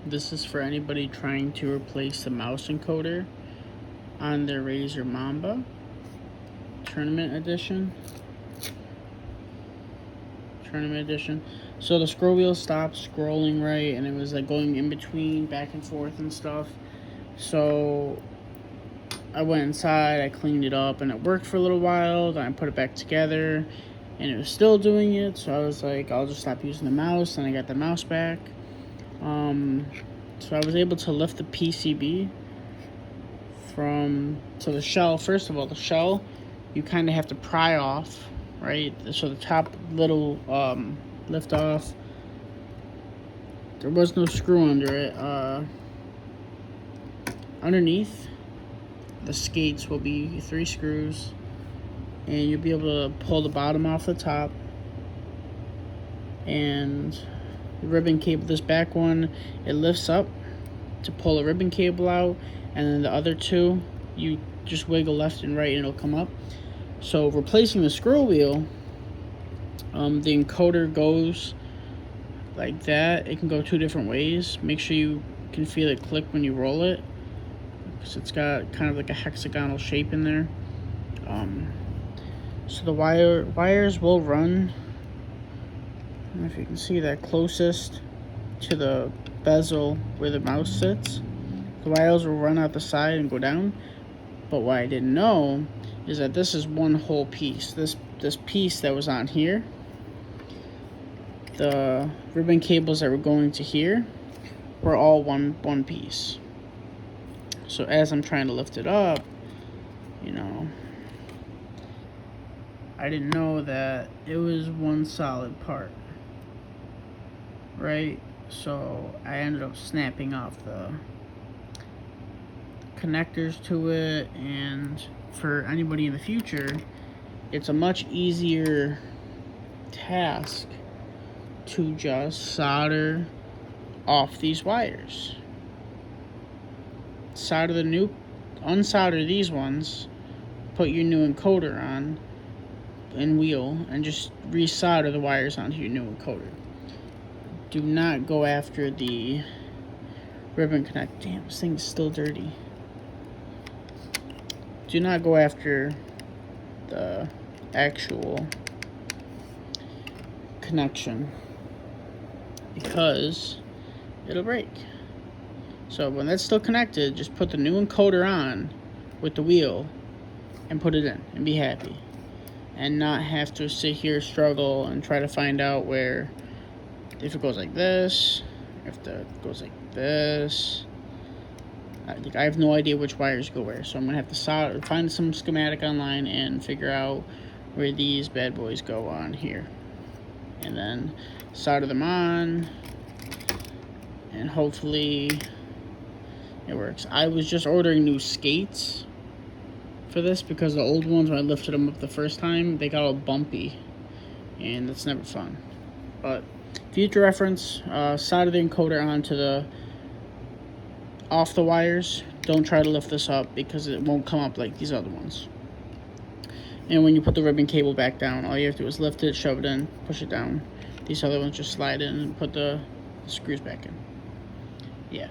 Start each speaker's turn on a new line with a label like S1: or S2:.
S1: This is for anybody trying to replace the mouse encoder on their Razer Mamba Tournament Edition. So the scroll wheel stopped scrolling right, and it was like going in between, back and forth and stuff. So I went inside, I cleaned it up, and it worked for a little while. Then I put it back together, and it was still doing it. So I was like, I'll just stop using the mouse, and I got the mouse back. So I was able to lift the PCB to the shell. First of all, the shell, you kind of have to pry off, right? So the top little lift off. There was no screw under it. Underneath the skates will be 3 screws, and you'll be able to pull the bottom off the top. And the ribbon cable, this back one, it lifts up to pull the ribbon cable out, and then the other two, you just wiggle left and right and it'll come up. So replacing the scroll wheel, the encoder goes like that. It can go 2 different ways. Make sure you can feel it click when you roll it, because it's got kind of like a hexagonal shape in there. So the wires will run, I don't know if you can see that, closest to the bezel where the mouse sits. The wires will run out the side and go down. But what I didn't know is that this is one whole piece. This piece that was on here, the ribbon cables that were going to here, were all one piece. So as I'm trying to lift it up, I didn't know that it was one solid part, right? So I ended up snapping off the connectors to it, and for anybody in the future, it's a much easier task to just solder off these wires. Unsolder these ones, put your new encoder on and wheel, and just resolder the wires onto your new encoder. Do not go after the ribbon connect. Damn, this thing is still dirty. Do not go after the actual connection, because it'll break. So when that's still connected, just put the new encoder on with the wheel and put it in and be happy, and not have to sit here, struggle, and try to find out where, if it goes like this, if it goes like this. I have no idea which wires go where, so I'm gonna have to find some schematic online and figure out where these bad boys go on here, and then solder them on, and hopefully it works. I was just ordering new skates for this, because the old ones, when I lifted them up the first time, they got all bumpy, and that's never fun. But future reference, solder the encoder onto off the wires. Don't try to lift this up, because it won't come up like these other ones. And when you put the ribbon cable back down, all you have to do is lift it, shove it in, push it down. These other ones just slide in and put the screws back in. Yeah.